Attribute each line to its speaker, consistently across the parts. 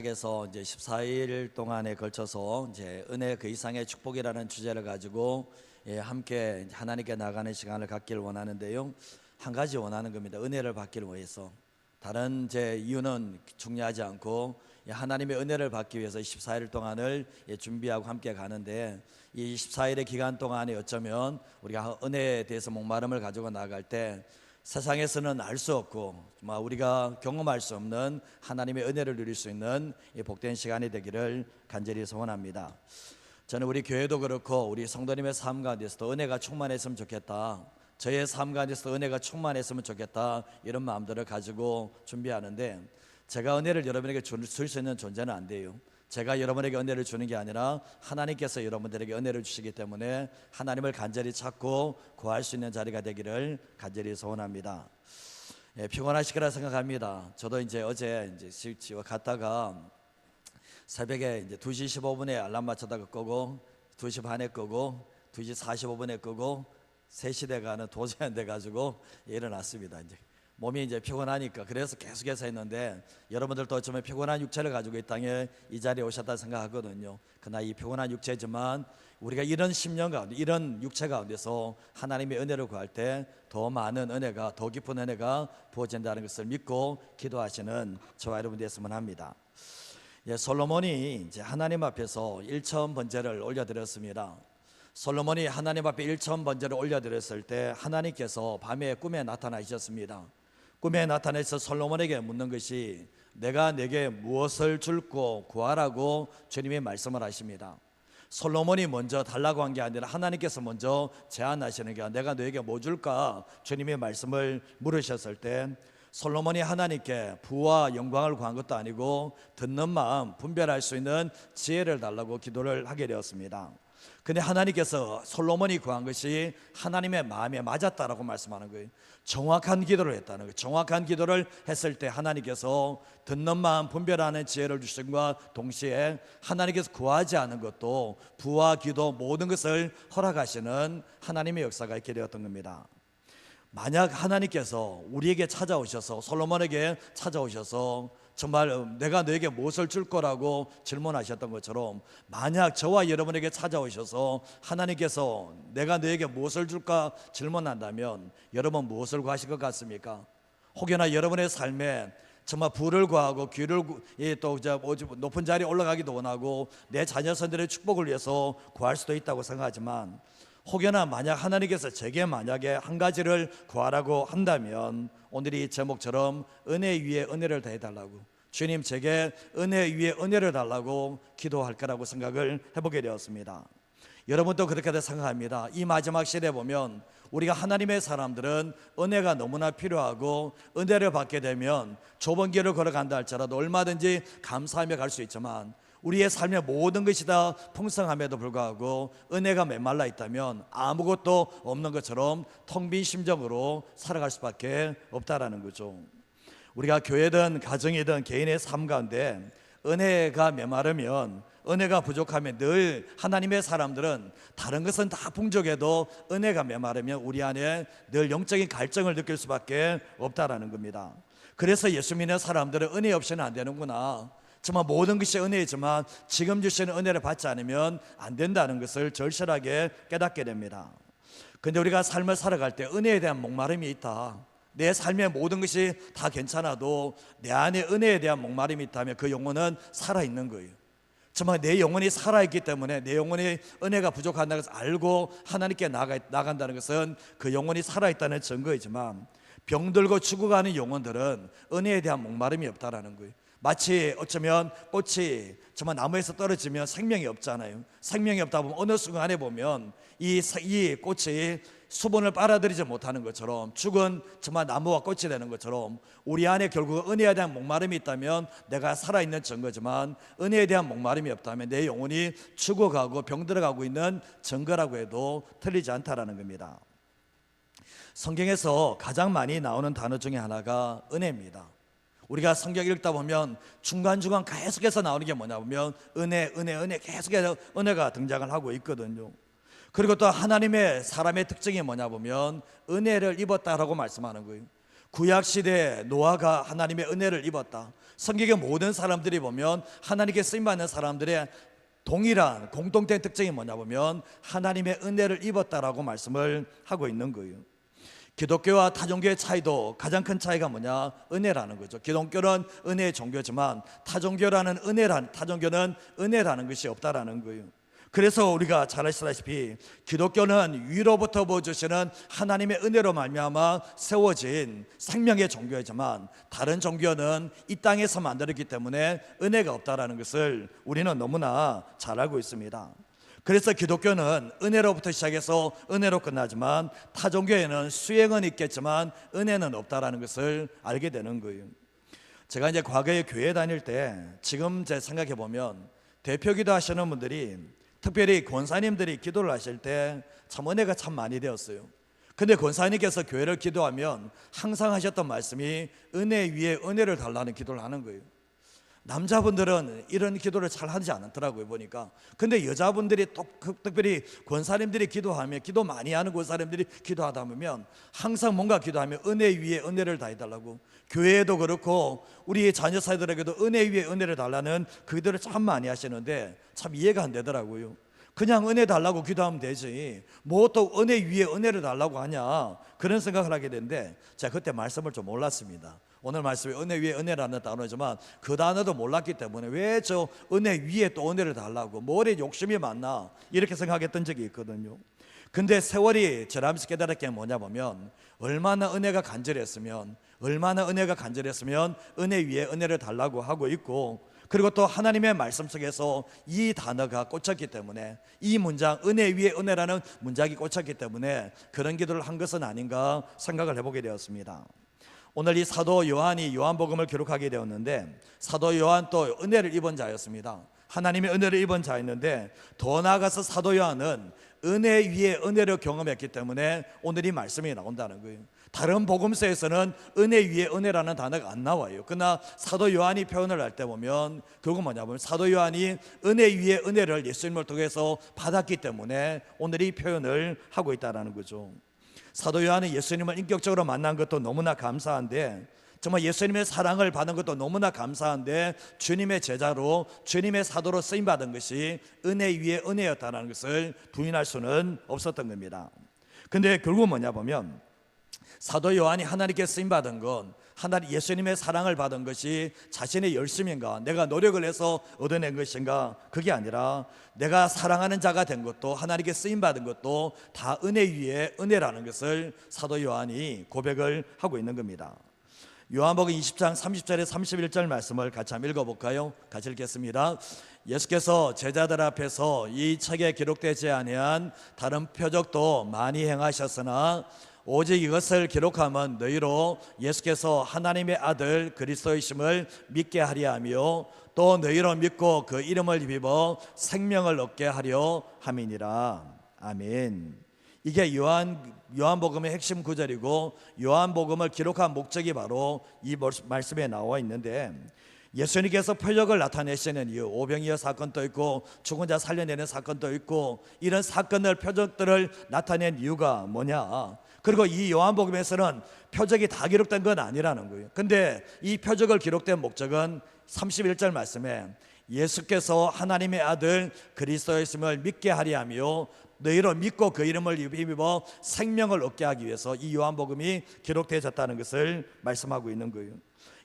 Speaker 1: 에서 이제 14일 동안에 걸쳐서 이제 은혜 그 이상의 축복이라는 주제를 가지고 함께 하나님께 나가는 시간을 갖기를 원하는데요. 한 가지 원하는 겁니다. 은혜를 받기를 위해서. 다른 제 이유는 중요하지 않고 하나님의 은혜를 받기 위해서 14일 동안을 준비하고 함께 가는데, 이 14일의 기간 동안에 어쩌면 우리가 은혜에 대해서 목마름을 가지고 나갈 때 세상에서는 알 수 없고 우리가 경험할 수 없는 하나님의 은혜를 누릴 수 있는 복된 시간이 되기를 간절히 소원합니다. 저는 우리 교회도 그렇고 우리 성도님의 삶 가운데서도 은혜가 충만했으면 좋겠다, 저의 삶 가운데서도 은혜가 충만했으면 좋겠다, 이런 마음들을 가지고 준비하는데, 제가 은혜를 여러분에게 줄 수 있는 존재는 안 돼요. 제가 여러분에게 은혜를 주는 게 아니라 하나님께서 여러분들에게 은혜를 주시기 때문에 하나님을 간절히 찾고 구할 수 있는 자리가 되기를 간절히 소원합니다. 피곤하실 거라 생각합니다. 저도 이제 어제 집에 갔다가 새벽에 이제 2시 15분에 알람 맞춰다가 끄고 2시 반에 끄고 2시 45분에 끄고 3시 돼가는 도저히 안 돼가지고 일어났습니다. 이제 몸이 이제 피곤하니까 그래서 계속해서 했는데, 여러분들도 어쩌면 피곤한 육체를 가지고 이 땅에 이 자리에 오셨다 생각하거든요. 그러나 이 피곤한 육체지만 우리가 이런 심령 가운데, 이런 육체 가운데서 하나님의 은혜를 구할 때 더 많은 은혜가, 더 깊은 은혜가 부어진다는 것을 믿고 기도하시는 저와 여러분 되었으면 합니다. 솔로몬이 이제 하나님 앞에서 1천 번제를 올려드렸습니다. 솔로몬이 하나님 앞에 1천 번제를 올려드렸을 때 하나님께서 밤에 꿈에 나타나셨습니다. 꿈에 나타나서 솔로몬에게 묻는 것이, 내가 내게 무엇을 줄고 구하라고 주님이 말씀을 하십니다. 솔로몬이 먼저 달라고 한 게 아니라 하나님께서 먼저 제안하시는 게, 내가 너에게 뭐 줄까? 주님의 말씀을 물으셨을 때 솔로몬이 하나님께 부와 영광을 구한 것도 아니고 듣는 마음, 분별할 수 있는 지혜를 달라고 기도를 하게 되었습니다. 근데 하나님께서 솔로몬이 구한 것이 하나님의 마음에 맞았다라고 말씀하는 거예요. 정확한 기도를 했다는 거예요. 정확한 기도를 했을 때 하나님께서 듣는 마음, 분별하는 지혜를 주심과 동시에 하나님께서 구하지 않은 것도 부와 기도 모든 것을 허락하시는 하나님의 역사가 있게 되었던 겁니다. 만약 하나님께서 우리에게 찾아오셔서, 솔로몬에게 찾아오셔서 정말 내가 너에게 무엇을 줄 거라고 질문하셨던 것처럼, 만약 저와 여러분에게 찾아오셔서 하나님께서 내가 너에게 무엇을 줄까 질문한다면 여러분 무엇을 구하실 것 같습니까? 혹여나 여러분의 삶에 정말 부를 구하고 귀를 또 높은 자리에 올라가기도 원하고 내 자녀선들의 축복을 위해서 구할 수도 있다고 생각하지만, 혹여나 만약 하나님께서 제게 만약에 한 가지를 구하라고 한다면 오늘 이 제목처럼 은혜 위에 은혜를 더해달라고, 주님 제게 은혜 위에 은혜를 달라고 기도할 거라고 생각을 해보게 되었습니다. 여러분도 그렇게 생각합니다. 이 마지막 시대에 보면 우리가 하나님의 사람들은 은혜가 너무나 필요하고, 은혜를 받게 되면 좁은 길을 걸어간다 할지라도 얼마든지 감사하며 갈 수 있지만, 우리의 삶의 모든 것이 다 풍성함에도 불구하고 은혜가 메말라 있다면 아무것도 없는 것처럼 텅 빈 심정으로 살아갈 수밖에 없다라는 거죠. 우리가 교회든 가정이든 개인의 삶 가운데 은혜가 메마르면, 은혜가 부족하면 늘 하나님의 사람들은 다른 것은 다 풍족해도 은혜가 메마르면 우리 안에 늘 영적인 갈증을 느낄 수밖에 없다라는 겁니다. 그래서 예수 믿는 사람들은 은혜 없이는 안 되는구나, 정말 모든 것이 은혜이지만 지금 주시는 은혜를 받지 않으면 안 된다는 것을 절실하게 깨닫게 됩니다. 근데 우리가 삶을 살아갈 때 은혜에 대한 목마름이 있다, 내 삶의 모든 것이 다 괜찮아도 내 안에 은혜에 대한 목마름이 있다면 그 영혼은 살아있는 거예요. 정말 내 영혼이 살아있기 때문에, 내 영혼이 은혜가 부족한다는 것을 알고 하나님께 나간다는 것은 그 영혼이 살아있다는 증거이지만, 병들고 죽어가는 영혼들은 은혜에 대한 목마름이 없다라는 거예요. 마치 어쩌면 꽃이 정말 나무에서 떨어지면 생명이 없잖아요. 생명이 없다 보면 어느 순간에 보면 이 꽃이 수분을 빨아들이지 못하는 것처럼, 죽은 정말 나무와 꽃이 되는 것처럼 우리 안에 결국 은혜에 대한 목마름이 있다면 내가 살아있는 증거지만, 은혜에 대한 목마름이 없다면 내 영혼이 죽어가고 병들어가고 있는 증거라고 해도 틀리지 않다라는 겁니다. 성경에서 가장 많이 나오는 단어 중에 하나가 은혜입니다. 우리가 성경 읽다 보면 중간중간 계속해서 나오는 게 뭐냐 보면 은혜 계속해서 은혜가 등장을 하고 있거든요. 그리고 또 하나님의 사람의 특징이 뭐냐 보면 은혜를 입었다라고 말씀하는 거예요. 구약 시대에 노아가 하나님의 은혜를 입었다. 성경의 모든 사람들이 보면 하나님께 쓰임받는 사람들의 동일한 공통된 특징이 뭐냐 보면 하나님의 은혜를 입었다라고 말씀을 하고 있는 거예요. 기독교와 타종교의 차이도 가장 큰 차이가 뭐냐? 은혜라는 거죠. 기독교는 은혜의 종교지만 타종교는 은혜라는 것이 없다라는 거예요. 그래서 우리가 잘 아시다시피 기독교는 위로부터 부어주시는 하나님의 은혜로 말미암아 세워진 생명의 종교이지만 다른 종교는 이 땅에서 만들었기 때문에 은혜가 없다라는 것을 우리는 너무나 잘 알고 있습니다. 그래서 기독교는 은혜로부터 시작해서 은혜로 끝나지만 타종교에는 수행은 있겠지만 은혜는 없다라는 것을 알게 되는 거예요. 제가 이제 과거에 교회 다닐 때 지금 제 생각해 보면 대표 기도하시는 분들이 특별히 권사님들이 기도를 하실 때 참 은혜가 참 많이 되었어요. 근데 권사님께서 교회를 기도하면 항상 하셨던 말씀이 은혜 위에 은혜를 달라는 기도를 하는 거예요. 남자분들은 이런 기도를 잘 하지 않더라고요 보니까. 근데 여자분들이 특별히 권사님들이 기도하면, 기도 많이 하는 권사님들이 기도하다 보면 항상 뭔가 기도하면 은혜 위에 은혜를 다 해달라고, 교회에도 그렇고 우리 자녀 사이들에게도 은혜 위에 은혜를 달라는 그 기도를 참 많이 하시는데 참 이해가 안 되더라고요. 그냥 은혜 달라고 기도하면 되지 뭐 또 은혜 위에 은혜를 달라고 하냐, 그런 생각을 하게 되는데 제가 그때 말씀을 좀 몰랐습니다. 오늘 말씀에 은혜 위에 은혜라는 단어지만 그 단어도 몰랐기 때문에 왜 저 은혜 위에 또 은혜를 달라고, 뭐래 욕심이 많나 이렇게 생각했던 적이 있거든요. 근데 세월이 지나면서 깨달은 게 뭐냐 보면 얼마나 은혜가 간절했으면 은혜 위에 은혜를 달라고 하고 있고, 그리고 또 하나님의 말씀 속에서 이 단어가 꽂혔기 때문에, 이 문장 은혜 위에 은혜라는 문장이 꽂혔기 때문에 그런 기도를 한 것은 아닌가 생각을 해보게 되었습니다. 오늘 이 사도 요한이 요한복음을 기록하게 되었는데 사도 요한 또 은혜를 입은 자였습니다. 하나님의 은혜를 입은 자였는데 더 나아가서 사도 요한은 은혜 위에 은혜를 경험했기 때문에 오늘 이 말씀이 나온다는 거예요. 다른 복음서에서는 은혜 위에 은혜라는 단어가 안 나와요. 그러나 사도 요한이 표현을 할 때 보면 그건 뭐냐면 사도 요한이 은혜 위에 은혜를 예수님을 통해서 받았기 때문에 오늘 이 표현을 하고 있다는 거죠. 사도 요한은 예수님을 인격적으로 만난 것도 너무나 감사한데, 정말 예수님의 사랑을 받은 것도 너무나 감사한데 주님의 제자로, 주님의 사도로 쓰임받은 것이 은혜 위에 은혜였다는 것을 부인할 수는 없었던 겁니다. 근데 결국 뭐냐 보면 사도 요한이 하나님께 쓰임받은 건, 하나님 예수님의 사랑을 받은 것이 자신의 열심인가, 내가 노력을 해서 얻어낸 것인가, 그게 아니라 내가 사랑하는 자가 된 것도, 하나님께 쓰임받은 것도 다 은혜 위에 은혜라는 것을 사도 요한이 고백을 하고 있는 겁니다. 요한복음 20장 30절에 31절 말씀을 같이 한번 읽어볼까요? 같이 읽겠습니다. 예수께서 제자들 앞에서 이 책에 기록되지 아니한 다른 표적도 많이 행하셨으나 오직 이것을 기록하면 너희로 예수께서 하나님의 아들 그리스도이심을 믿게 하려 하며 또 너희로 믿고 그 이름을 입어 생명을 얻게 하려 함이니라. 아멘. 이게 요한복음의 핵심 구절이고 요한복음을 기록한 목적이 바로 이 말씀에 나와 있는데, 예수님께서 표적을 나타내시는 이유, 오병이어 사건도 있고 죽은 자 살려내는 사건도 있고 이런 사건을, 표적들을 나타낸 이유가 뭐냐, 그리고 이 요한복음에서는 표적이 다 기록된 건 아니라는 거예요. 근데 이 표적을 기록된 목적은 31절 말씀에 예수께서 하나님의 아들 그리스도이심을 믿게 하려 하며 너희로 믿고 그 이름을 입어 생명을 얻게 하기 위해서 이 요한복음이 기록되어졌다는 것을 말씀하고 있는 거예요.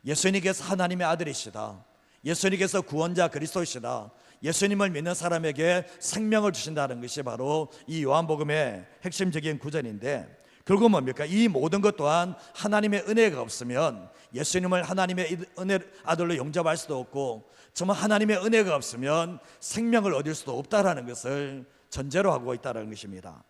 Speaker 1: 예수님께서 하나님의 아들이시다, 예수님께서 구원자 그리스도이시다, 예수님을 믿는 사람에게 생명을 주신다는 것이 바로 이 요한복음의 핵심적인 구절인데, 결국 뭡니까? 이 모든 것 또한 하나님의 은혜가 없으면 예수님을 하나님의 아들로 영접할 수도 없고, 정말 하나님의 은혜가 없으면 생명을 얻을 수도 없다라는 것을 전제로 하고 있다는 것입니다.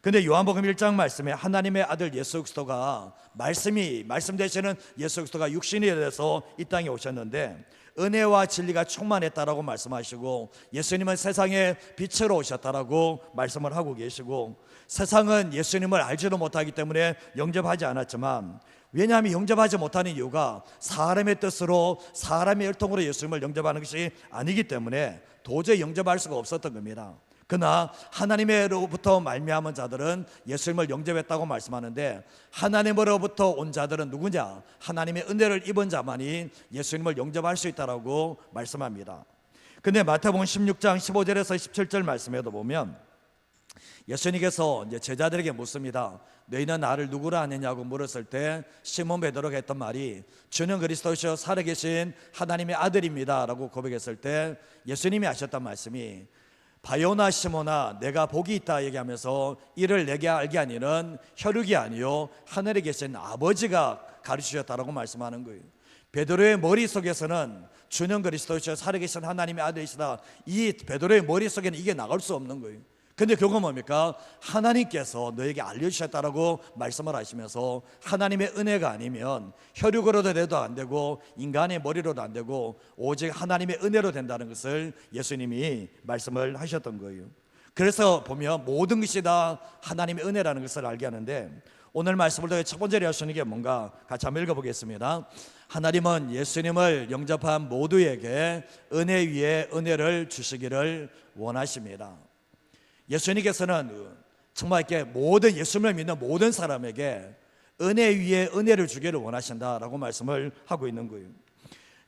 Speaker 1: 근데 요한복음 1장 말씀에 하나님의 아들 예수 그리스도가, 말씀 되시는 예수 그리스도가 육신이 돼서 이 땅에 오셨는데 은혜와 진리가 충만했다라고 말씀하시고, 예수님은 세상에 빛으로 오셨다라고 말씀을 하고 계시고, 세상은 예수님을 알지도 못하기 때문에 영접하지 않았지만, 왜냐하면 영접하지 못하는 이유가 사람의 뜻으로, 사람의 혈통으로 예수님을 영접하는 것이 아니기 때문에 도저히 영접할 수가 없었던 겁니다. 그러나 하나님으로부터 말미암은 자들은 예수님을 영접했다고 말씀하는데, 하나님으로부터 온 자들은 누구냐? 하나님의 은혜를 입은 자만이 예수님을 영접할 수 있다라고 말씀합니다. 근데 마태복음 16장 15절에서 17절 말씀에도 보면 예수님께서 이제 제자들에게 묻습니다. 너희는 나를 누구라 하느냐고 물었을 때 시몬 베드로가 했던 말이 주는 그리스도시요 살아계신 하나님의 아들입니다 라고 고백했을 때 예수님이 하셨던 말씀이 바요나 시몬아 내가 복이 있다 얘기하면서 이를 내게 알게 하니는 혈육이 아니요 하늘에 계신 아버지가 가르치셨다라고 말씀하는 거예요. 베드로의 머릿속에서는 주는 그리스도시요 살아계신 하나님의 아들이시다, 이 베드로의 머릿속에는 이게 나갈 수 없는 거예요. 근데 결국 뭡니까? 하나님께서 너에게 알려주셨다라고 말씀을 하시면서 하나님의 은혜가 아니면 혈육으로도 돼도 안 되고 인간의 머리로도 안 되고 오직 하나님의 은혜로 된다는 것을 예수님이 말씀을 하셨던 거예요. 그래서 보면 모든 것이 다 하나님의 은혜라는 것을 알게 하는데, 오늘 말씀을 통해 첫 번째로 하시는 게 뭔가 같이 한번 읽어보겠습니다. 하나님은 예수님을 영접한 모두에게 은혜 위에 은혜를 주시기를 원하십니다. 예수님께서는 정말 이렇게 모든 예수님을 믿는 모든 사람에게 은혜 위에 은혜를 주기를 원하신다라고 말씀을 하고 있는 거예요.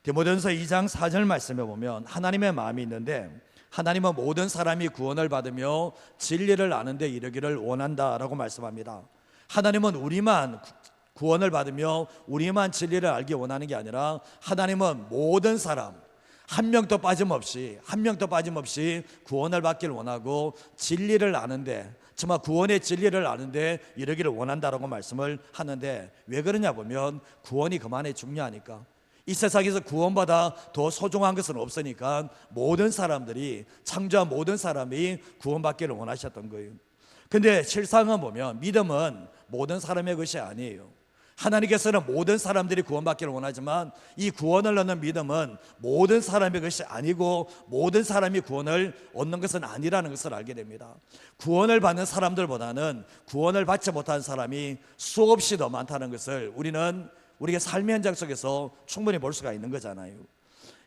Speaker 1: 디모데전서 2장 4절 말씀에 보면 하나님의 마음이 있는데 하나님은 모든 사람이 구원을 받으며 진리를 아는 데 이르기를 원한다라고 말씀합니다. 하나님은 우리만 구원을 받으며 우리만 진리를 알기 원하는 게 아니라 하나님은 모든 사람 한 명도 빠짐없이 구원을 받기를 원하고 진리를 아는데, 정말 구원의 진리를 아는데 이르기를 원한다라고 말씀을 하는데, 왜 그러냐 보면 구원이 그만에 중요하니까. 이 세상에서 구원받아 더 소중한 것은 없으니까 모든 사람들이, 창조한 모든 사람이 구원받기를 원하셨던 거예요. 근데 실상은 보면 믿음은 모든 사람의 것이 아니에요. 하나님께서는 모든 사람들이 구원받기를 원하지만 이 구원을 얻는 믿음은 모든 사람의 것이 아니고 모든 사람이 구원을 얻는 것은 아니라는 것을 알게 됩니다. 구원을 받는 사람들보다는 구원을 받지 못한 사람이 수없이 더 많다는 것을 우리가 삶의 현장 속에서 충분히 볼 수가 있는 거잖아요.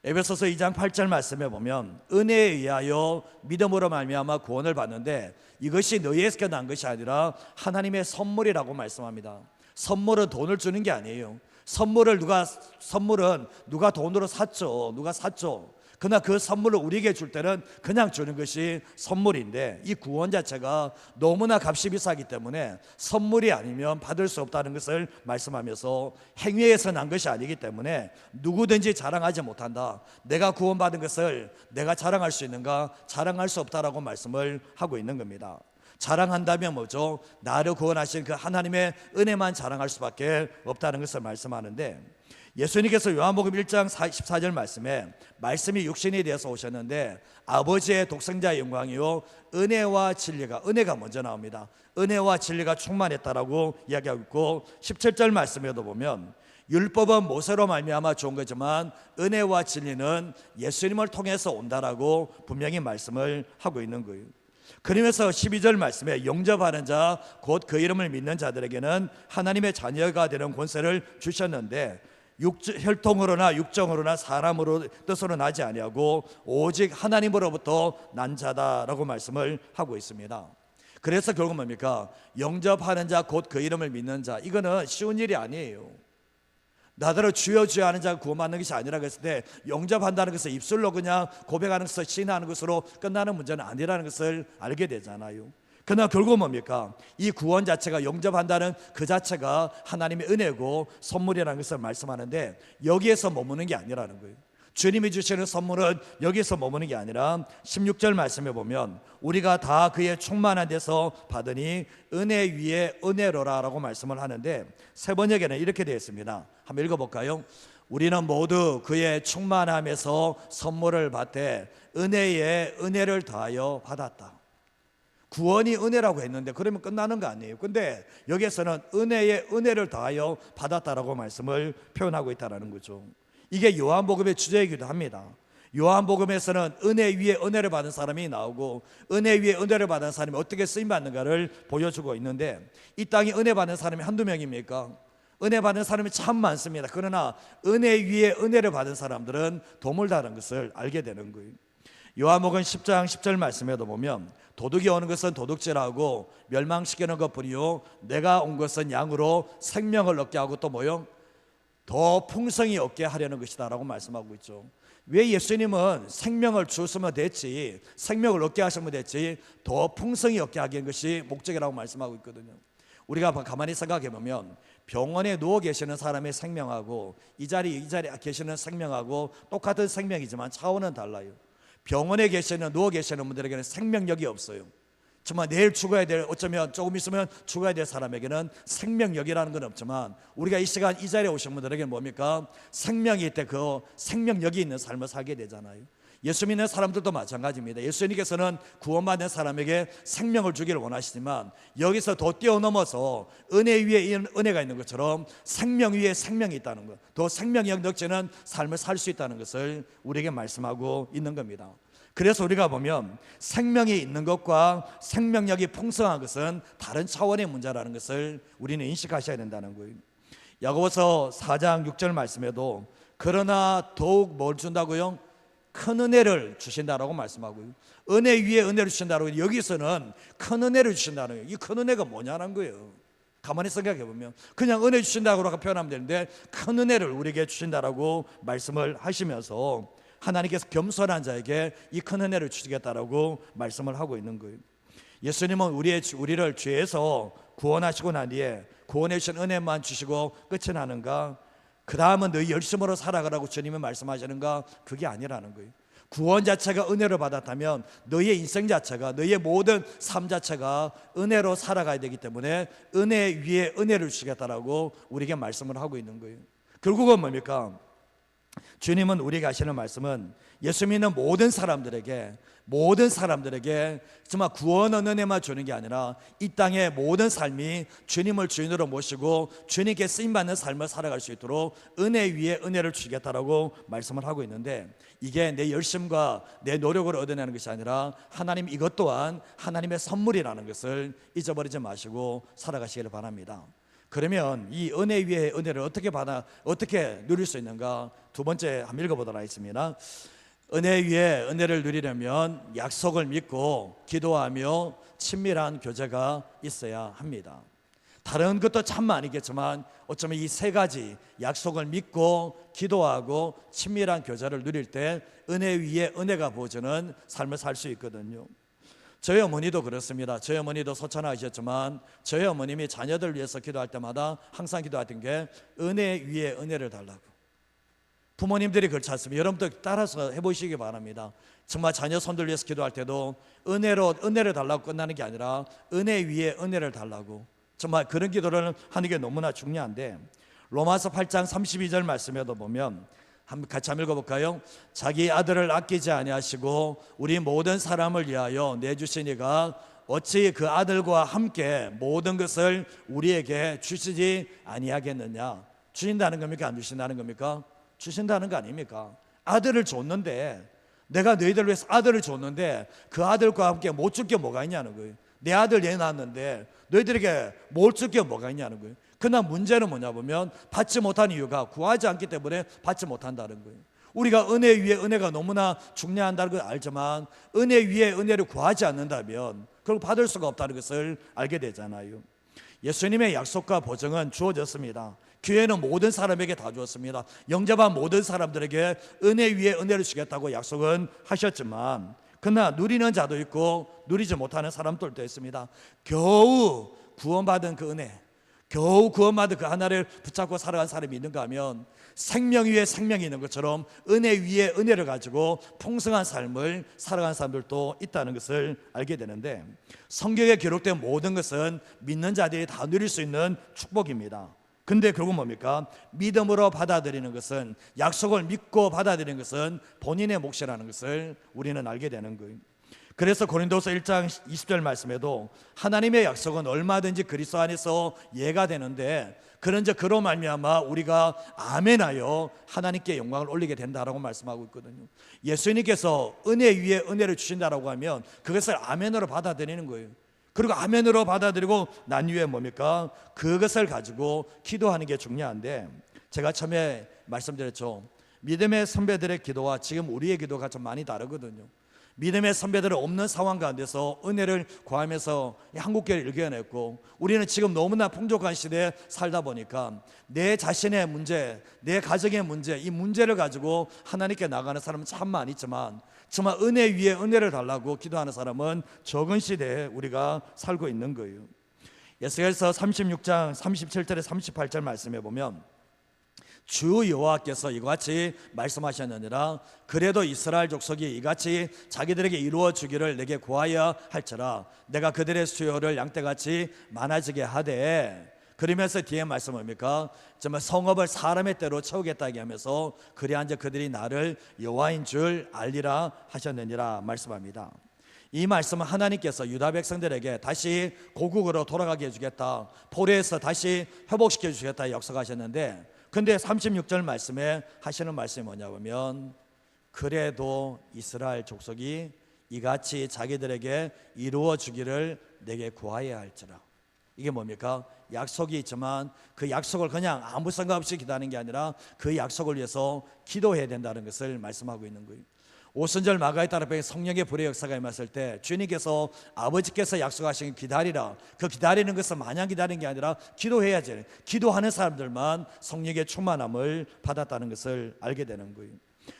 Speaker 1: 에베소서 2장 8절 말씀에 보면 은혜에 의하여 믿음으로 말미암아 구원을 받는데 이것이 너희에게서 난 것이 아니라 하나님의 선물이라고 말씀합니다. 선물은 돈을 주는 게 아니에요. 선물은 누가 돈으로 샀죠. 그러나 그 선물을 우리에게 줄 때는 그냥 주는 것이 선물인데, 이 구원 자체가 너무나 값이 비싸기 때문에 선물이 아니면 받을 수 없다는 것을 말씀하면서 행위에서 난 것이 아니기 때문에 누구든지 자랑하지 못한다. 내가 구원받은 것을 내가 자랑할 수 있는가? 자랑할 수 없다라고 말씀을 하고 있는 겁니다. 자랑한다면 뭐죠? 나를 구원하신 그 하나님의 은혜만 자랑할 수밖에 없다는 것을 말씀하는데, 예수님께서 요한복음 1장 14절 말씀에 말씀이 육신이 되어서 오셨는데 아버지의 독생자의 영광이요 은혜가 먼저 나옵니다. 은혜와 진리가 충만했다라고 이야기하고 있고, 17절 말씀에도 보면 율법은 모세로 말미암아 좋은 거지만 은혜와 진리는 예수님을 통해서 온다라고 분명히 말씀을 하고 있는 거예요. 그러면서 12절 말씀에 영접하는 자 곧 그 이름을 믿는 자들에게는 하나님의 자녀가 되는 권세를 주셨는데 혈통으로나 육정으로나 사람으로 뜻으로 나지 아니하고 오직 하나님으로부터 난 자다라고 말씀을 하고 있습니다. 그래서 결국 뭡니까? 영접하는 자 곧 그 이름을 믿는 자, 이거는 쉬운 일이 아니에요. 나더러 주여 주여 하는 자가 구원받는 것이 아니라 그랬을 때 영접한다는 것은 입술로 그냥 고백하는 것을 시인하는 것으로 끝나는 문제는 아니라는 것을 알게 되잖아요. 그러나 결국 뭡니까? 이 구원 자체가, 영접한다는 그 자체가 하나님의 은혜고 선물이라는 것을 말씀하는데 여기에서 머무는 게 아니라는 거예요. 주님이 주시는 선물은 여기서 머무는 게 아니라 16절 말씀에 보면 우리가 다 그의 충만한 데서 받으니 은혜 위에 은혜로라 라고 말씀을 하는데, 세 번역에는 이렇게 되어 있습니다. 한번 읽어볼까요? 우리는 모두 그의 충만함에서 선물을 받되 은혜에 은혜를 더하여 받았다. 구원이 은혜라고 했는데 그러면 끝나는 거 아니에요. 근데 여기에서는 은혜에 은혜를 더하여 받았다라고 말씀을 표현하고 있다는 거죠. 이게 요한복음의 주제이기도 합니다. 요한복음에서는 은혜 위에 은혜를 받은 사람이 나오고 은혜 위에 은혜를 받은 사람이 어떻게 쓰임받는가를 보여주고 있는데, 이 땅에 은혜 받는 사람이 한두 명입니까? 은혜 받는 사람이 참 많습니다. 그러나 은혜 위에 은혜를 받은 사람들은 드물다는 것을 알게 되는 거예요. 요한복음 10장 10절 말씀에도 보면 도둑이 오는 것은 도둑질하고 멸망시키는 것뿐이요 내가 온 것은 양으로 생명을 얻게 하고 또 뭐요? 더 풍성히 얻게 하려는 것이다 라고 말씀하고 있죠. 왜 예수님은 생명을 주었으면 됐지, 생명을 얻게 하시면 됐지, 더 풍성히 얻게 하는 것이 목적이라고 말씀하고 있거든요. 우리가 가만히 생각해 보면 병원에 누워 계시는 사람의 생명하고 이 자리에 계시는 생명하고 똑같은 생명이지만 차원은 달라요. 병원에 누워 계시는 분들에게는 생명력이 없어요. 정말 내일 죽어야 될, 어쩌면 조금 있으면 죽어야 될 사람에게는 생명력이라는 건 없지만 우리가 이 시간 이 자리에 오신 분들에게는 뭡니까? 생명이 있대 그 생명력이 있는 삶을 살게 되잖아요. 예수 믿는 사람들도 마찬가지입니다. 예수님께서는 구원받는 사람에게 생명을 주기를 원하시지만 여기서 더 뛰어넘어서 은혜 위에 은혜가 있는 것처럼 생명 위에 생명이 있다는 것, 더 생명력 넘치는 삶을 살 수 있다는 것을 우리에게 말씀하고 있는 겁니다. 그래서 우리가 보면 생명이 있는 것과 생명력이 풍성한 것은 다른 차원의 문제라는 것을 우리는 인식하셔야 된다는 거예요. 야고보서 4장 6절 말씀에도 그러나 더욱 뭘 준다고요? 큰 은혜를 주신다라고 말씀하고요. 은혜 위에 은혜를 주신다라고, 여기서는 큰 은혜를 주신다는 거예요. 이 큰 은혜가 뭐냐는 거예요. 가만히 생각해 보면 그냥 은혜 주신다고 표현하면 되는데 큰 은혜를 우리에게 주신다라고 말씀을 하시면서 하나님께서 겸손한 자에게 이 큰 은혜를 주시겠다라고 말씀을 하고 있는 거예요. 예수님은 우리를 죄에서 구원하시고 난 뒤에 구원해 주신 은혜만 주시고 끝이 나는가? 그 다음은 너희 열심으로 살아가라고 주님은 말씀하시는가? 그게 아니라는 거예요. 구원 자체가 은혜로 받았다면 너희의 인생 자체가, 너희의 모든 삶 자체가 은혜로 살아가야 되기 때문에 은혜 위에 은혜를 주시겠다라고 우리에게 말씀을 하고 있는 거예요. 결국은 뭡니까? 주님은 우리에게 하시는 말씀은 예수 믿는 모든 사람들에게 정말 구원의 은혜만 주는 게 아니라 이 땅의 모든 삶이 주님을 주인으로 모시고 주님께 쓰임받는 삶을 살아갈 수 있도록 은혜 위에 은혜를 주시겠다라고 말씀을 하고 있는데, 이게 내 열심과 내 노력으로 얻어내는 것이 아니라 하나님, 이것 또한 하나님의 선물이라는 것을 잊어버리지 마시고 살아가시기를 바랍니다. 그러면 이 은혜 위에 은혜를 어떻게 누릴 수 있는가? 두 번째 한번 읽어보도록 하겠습니다. 은혜 위에 은혜를 누리려면 약속을 믿고 기도하며 친밀한 교제가 있어야 합니다. 다른 것도 참 많이겠지만 어쩌면 이 세 가지, 약속을 믿고 기도하고 친밀한 교제를 누릴 때 은혜 위에 은혜가 부어지는 삶을 살 수 있거든요. 저희 어머니도 그렇습니다. 저희 어머니도 소천하셨지만 저희 어머님이 자녀들 위해서 기도할 때마다 항상 기도했던 게 은혜 위에 은혜를 달라고. 부모님들이 그렇지 않습니까? 여러분도 따라서 해보시기 바랍니다. 정말 자녀 손들 위해서 기도할 때도 은혜를 달라고 끝나는 게 아니라 은혜 위에 은혜를 달라고, 정말 그런 기도를 하는 게 너무나 중요한데, 로마서 8장 32절 말씀에도 보면 같이 한번 읽어볼까요? 자기 아들을 아끼지 아니하시고 우리 모든 사람을 위하여 내주시니가 어찌 그 아들과 함께 모든 것을 우리에게 주시지 아니하겠느냐. 주신다는 겁니까? 안 주신다는 겁니까? 주신다는 거 아닙니까? 아들을 줬는데, 내가 너희들 위해서 아들을 줬는데 그 아들과 함께 못 줄 게 뭐가 있냐는 거예요. 내 아들 얘 낳았는데 너희들에게 못 줄 게 뭐가 있냐는 거예요. 그러나 문제는 뭐냐 보면 받지 못한 이유가 구하지 않기 때문에 받지 못한다는 거예요. 우리가 은혜 위에 은혜가 너무나 중요하다는 걸 알지만 은혜 위에 은혜를 구하지 않는다면 그걸 받을 수가 없다는 것을 알게 되잖아요. 예수님의 약속과 보증은 주어졌습니다. 교회는 모든 사람에게 다 주었습니다. 영접한 모든 사람들에게 은혜 위에 은혜를 주겠다고 약속은 하셨지만, 그러나 누리는 자도 있고 누리지 못하는 사람들도 있습니다. 겨우 구원받은 그 은혜, 겨우 구원받은 그 하나를 붙잡고 살아간 사람이 있는가 하면 생명 위에 생명이 있는 것처럼 은혜 위에 은혜를 가지고 풍성한 삶을 살아가는 사람들도 있다는 것을 알게 되는데, 성경에 기록된 모든 것은 믿는 자들이 다 누릴 수 있는 축복입니다. 근데 결국 뭡니까? 믿음으로 받아들이는 것은, 약속을 믿고 받아들이는 것은 본인의 몫이라는 것을 우리는 알게 되는 거예요. 그래서 고린도서 1장 20절 말씀에도 하나님의 약속은 얼마든지 그리스도 안에서 예가 되는데 그런즉 그로 말미암아 우리가 아멘하여 하나님께 영광을 올리게 된다라고 말씀하고 있거든요. 예수님께서 은혜 위에 은혜를 주신다라고 하면 그것을 아멘으로 받아들이는 거예요. 그리고 아멘으로 받아들이고 난 후에 뭡니까? 그것을 가지고 기도하는 게 중요한데, 제가 처음에 말씀드렸죠. 믿음의 선배들의 기도와 지금 우리의 기도가 좀 많이 다르거든요. 믿음의 선배들은 없는 상황 가운데서 은혜를 구하면서 한국교회를 일궈냈고, 우리는 지금 너무나 풍족한 시대에 살다 보니까 내 자신의 문제, 내 가정의 문제, 이 문제를 가지고 하나님께 나가는 사람은 참 많지만 정말 은혜 위에 은혜를 달라고 기도하는 사람은 적은 시대에 우리가 살고 있는 거예요. 에스겔서 36장 37절에 38절 말씀해 보면 주 여호와께서 이같이 말씀하셨느니라. 그래도 이스라엘 족속이 이같이 자기들에게 이루어 주기를 내게 구하여 할지라. 내가 그들의 수요를 양떼같이 많아지게 하되. 그러면서 뒤에 말씀 뭡니까? 정말 성읍을 사람의 때로 채우겠다 하면서 그리한즉 그들이 나를 여호와인 줄 알리라 하셨느니라 말씀합니다. 이 말씀은 하나님께서 유다 백성들에게 다시 고국으로 돌아가게 해주겠다, 포로에서 다시 회복시켜 주겠다 약속하셨는데, 근데 36절 말씀에 하시는 말씀이 뭐냐 보면 그래도 이스라엘 족속이 이같이 자기들에게 이루어 주기를 내게 구하여야 할지라. 이게 뭡니까? 약속이 있지만 그 약속을 그냥 아무 생각 없이 기도하는 게 아니라 그 약속을 위해서 기도해야 된다는 것을 말씀하고 있는 거예요. 오순절 마가의 따라병에 성령의 불의 역사가 임했을 때 주님께서 아버지께서 약속하신 기다리라, 그 기다리는 것은 마냥 기다리는 게 아니라 기도해야지, 기도하는 사람들만 성령의 충만함을 받았다는 것을 알게 되는 거예요.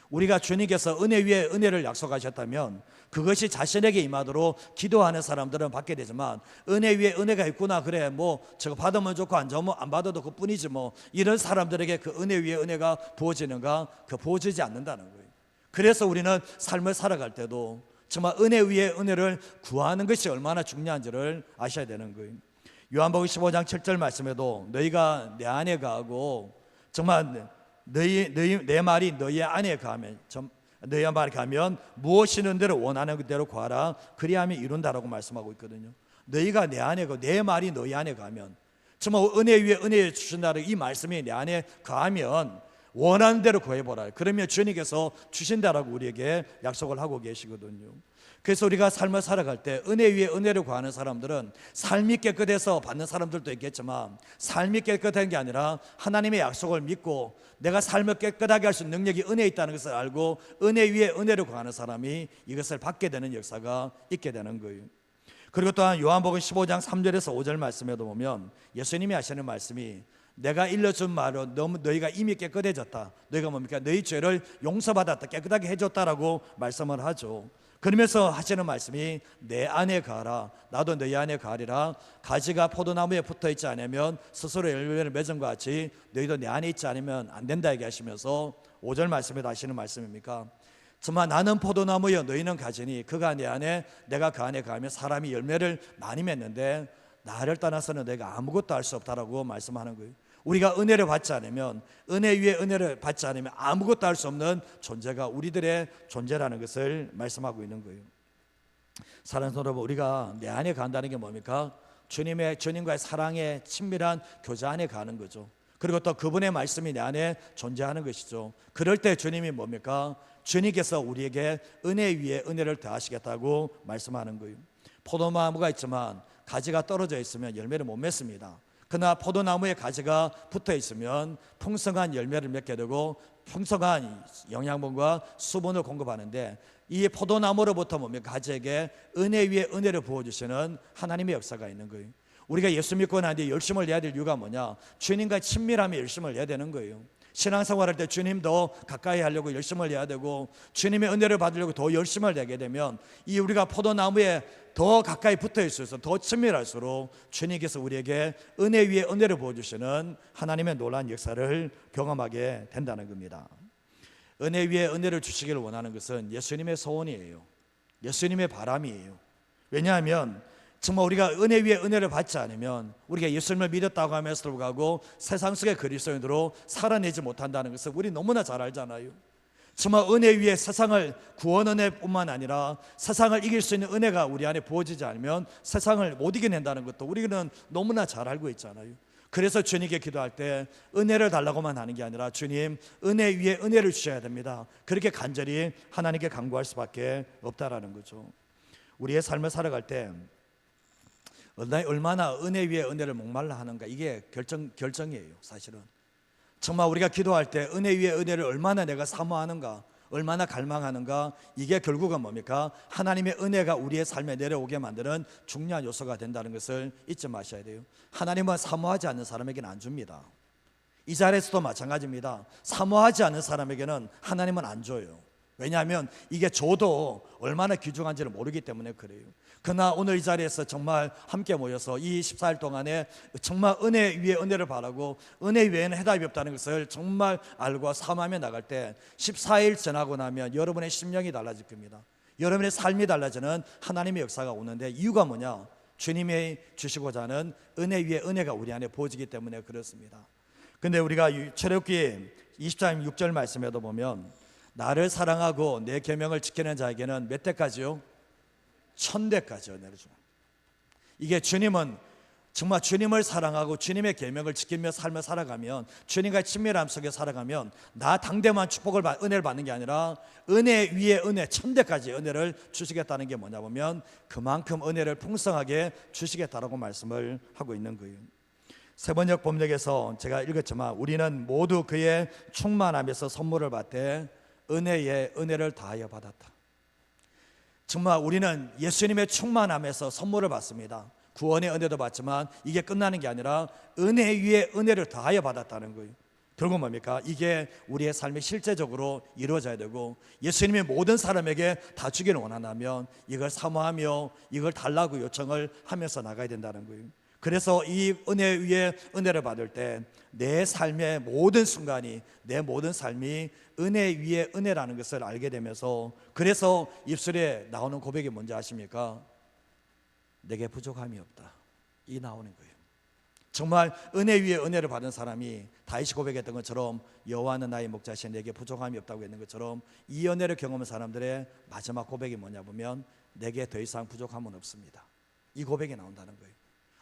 Speaker 1: 우리가 주님께서 은혜 위에 은혜를 약속하셨다면 그것이 자신에게 임하도록 기도하는 사람들은 받게 되지만, 은혜 위에 은혜가 있구나, 그래 뭐 저거 받으면 좋고 안 받아도 그뿐이지 뭐, 이런 사람들에게 그 은혜 위에 은혜가 부어지는가? 그 부어지지 않는다는 거예요. 그래서 우리는 삶을 살아갈 때도 정말 은혜 위에 은혜를 구하는 것이 얼마나 중요한지를 아셔야 되는 거예요. 요한복음 15장 7절 말씀에도 너희가 내 안에 거하고 정말 내 말이 너희 안에 거하면, 너희 말이 가면 무엇이든 대로 원하는 그대로 구하라, 그리하면 이룬다라고 말씀하고 있거든요. 너희가 내 안에 거, 내 말이 너희 안에 거하면, 정말 은혜 위에 은혜 주신다는 이 말씀이 내 안에 거하면 원하는 대로 구해보라. 그러면 주님께서 주신다라고 우리에게 약속을 하고 계시거든요. 그래서 우리가 삶을 살아갈 때 은혜 위에 은혜를 구하는 사람들은 삶이 깨끗해서 받는 사람들도 있겠지만, 삶이 깨끗한 게 아니라 하나님의 약속을 믿고 내가 삶을 깨끗하게 할 수 있는 능력이 은혜에 있다는 것을 알고 은혜 위에 은혜를 구하는 사람이 이것을 받게 되는 역사가 있게 되는 거예요. 그리고 또한 요한복음 15장 3절에서 5절 말씀에도 보면 예수님이 하시는 말씀이 내가 일러준 말로 너희가 이미 깨끗해졌다, 너희가 뭡니까? 너희 죄를 용서받았다, 깨끗하게 해줬다라고 말씀을 하죠. 그러면서 하시는 말씀이 내 안에 가라, 나도 너희 안에 가리라. 가지가 포도나무에 붙어있지 않으면 스스로 열매를 맺은 것 같이 너희도 내 안에 있지 않으면 안 된다 얘기하시면서 5절 말씀에도 하시는 말씀입니까? 정말 나는 포도나무여 너희는 가지니 그가 내 안에 내가 그 안에 가면 사람이 열매를 많이 맺는데 나를 떠나서는 내가 아무것도 할 수 없다라고 말씀하는 거예요. 우리가 은혜를 받지 않으면, 은혜 위에 은혜를 받지 않으면 아무것도 할 수 없는 존재가 우리들의 존재라는 것을 말씀하고 있는 거예요. 사랑하는 여러분, 우리가 내 안에 간다는 게 뭡니까? 주님과의 사랑의 친밀한 교제 안에 가는 거죠. 그리고 또 그분의 말씀이 내 안에 존재하는 것이죠. 그럴 때 주님이 뭡니까? 주님께서 우리에게 은혜 위에 은혜를 더하시겠다고 말씀하는 거예요. 포도나무가 있지만 가지가 떨어져 있으면 열매를 못 맺습니다. 그러나 포도나무에 가지가 붙어 있으면 풍성한 열매를 맺게 되고 풍성한 영양분과 수분을 공급하는데, 이 포도나무로부터 뭡니까? 가지에게 은혜 위에 은혜를 부어주시는 하나님의 역사가 있는 거예요. 우리가 예수 믿고 난 뒤에 열심을 내야 될 이유가 뭐냐? 주님과 친밀함에 열심을 내야 되는 거예요. 신앙생활할 때 주님도 가까이 하려고 열심을 내야 되고, 주님의 은혜를 받으려고 더 열심을 내게 되면 이 우리가 포도나무에 더 가까이 붙어 있어서 더 친밀할수록 주님께서 우리에게 은혜 위에 은혜를 부어주시는 하나님의 놀라운 역사를 경험하게 된다는 겁니다. 은혜 위에 은혜를 주시기를 원하는 것은 예수님의 소원이에요. 예수님의 바람이에요. 왜냐하면 정말 우리가 은혜 위에 은혜를 받지 않으면 우리가 예수님을 믿었다고 하면서도 불구하고 세상 속의 그리스도인으로 살아내지 못한다는 것을 우리 너무나 잘 알잖아요. 정말 은혜 위에 세상을, 구원 은혜뿐만 아니라 세상을 이길 수 있는 은혜가 우리 안에 부어지지 않으면 세상을 못 이겨낸다는 것도 우리는 너무나 잘 알고 있잖아요. 그래서 주님께 기도할 때 은혜를 달라고만 하는 게 아니라 주님, 은혜 위에 은혜를 주셔야 됩니다, 그렇게 간절히 하나님께 간구할 수밖에 없다라는 거죠. 우리의 삶을 살아갈 때 얼마나 은혜 위에 은혜를 목말라 하는가, 이게 결정이에요. 사실은 정말 우리가 기도할 때 은혜 위에 은혜를 얼마나 내가 사모하는가, 얼마나 갈망하는가. 이게 결국은 뭡니까? 하나님의 은혜가 우리의 삶에 내려오게 만드는 중요한 요소가 된다는 것을 잊지 마셔야 돼요. 하나님은 사모하지 않는 사람에게는 안 줍니다. 이 자리에서도 마찬가지입니다. 사모하지 않는 사람에게는 하나님은 안 줘요. 왜냐하면 이게 줘도 얼마나 귀중한지를 모르기 때문에 그래요. 그러나 오늘 이 자리에서 정말 함께 모여서 이 14일 동안에 정말 은혜 위에 은혜를 바라고 은혜 외에는 해답이 없다는 것을 정말 알고 사모하며 나갈 때 14일 지나고 나면 여러분의 심령이 달라질 겁니다. 여러분의 삶이 달라지는 하나님의 역사가 오는데, 이유가 뭐냐? 주님이 주시고자 하는 은혜 위에 은혜가 우리 안에 부어지기 때문에 그렇습니다. 근데 우리가 출애굽기 24장 6절 말씀에도 보면 나를 사랑하고 내 계명을 지키는 자에게는 몇 대까지요? 1000대까지 은혜를 주는. 이게 주님은 정말 주님을 사랑하고 주님의 계명을 지키며 삶을 살아가면, 주님과의 친밀함 속에 살아가면 나 당대만 은혜를 받는 게 아니라 은혜 위에 은혜 1000대까지 은혜를 주시겠다는 게 뭐냐 보면 그만큼 은혜를 풍성하게 주시겠다라고 말씀을 하고 있는 거예요. 세번역 법역에서 제가 읽었지만 우리는 모두 그의 충만함에서 선물을 받되 은혜에 은혜를 다하여 받았다. 정말 우리는 예수님의 충만함에서 선물을 받습니다. 구원의 은혜도 받지만 이게 끝나는 게 아니라 은혜 위에 은혜를 다하여 받았다는 거예요. 결국 뭡니까? 이게 우리의 삶에 실제적으로 이루어져야 되고, 예수님이 모든 사람에게 다 주기를 원한다면 이걸 사모하며 이걸 달라고 요청을 하면서 나가야 된다는 거예요. 그래서 이 은혜 위에 은혜를 받을 때 내 삶의 모든 순간이, 내 모든 삶이 은혜 위에 은혜라는 것을 알게 되면서, 그래서 입술에 나오는 고백이 뭔지 아십니까? 내게 부족함이 없다, 이 나오는 거예요. 정말 은혜 위에 은혜를 받은 사람이 다윗이 고백했던 것처럼 여호와는 나의 목자시니 내게 부족함이 없다고 했는 것처럼, 이 은혜를 경험한 사람들의 마지막 고백이 뭐냐 보면 내게 더 이상 부족함은 없습니다, 이 고백이 나온다는 거예요.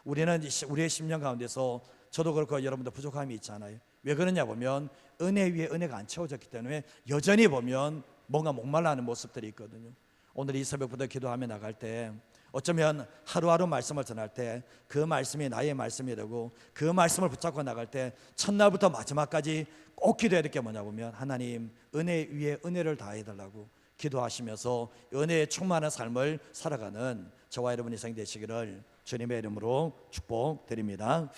Speaker 1: 우리는 우리의 심령 가운데서, 저도 그렇고 여러분도 부족함이 있잖아요. 왜 그러냐 보면 은혜 위에 은혜가 안 채워졌기 때문에 여전히 보면 뭔가 목말라하는 모습들이 있거든요. 오늘 이 새벽부터 기도하며 나갈 때 어쩌면 하루하루 말씀을 전할 때 그 말씀이 나의 말씀이 되고, 그 말씀을 붙잡고 나갈 때 첫날부터 마지막까지 꼭 기도해야 될 게 뭐냐 보면 하나님 은혜 위에 은혜를 다해달라고 기도하시면서 은혜에 충만한 삶을 살아가는 저와 여러분이 생 되시기를 주님의 이름으로 축복드립니다.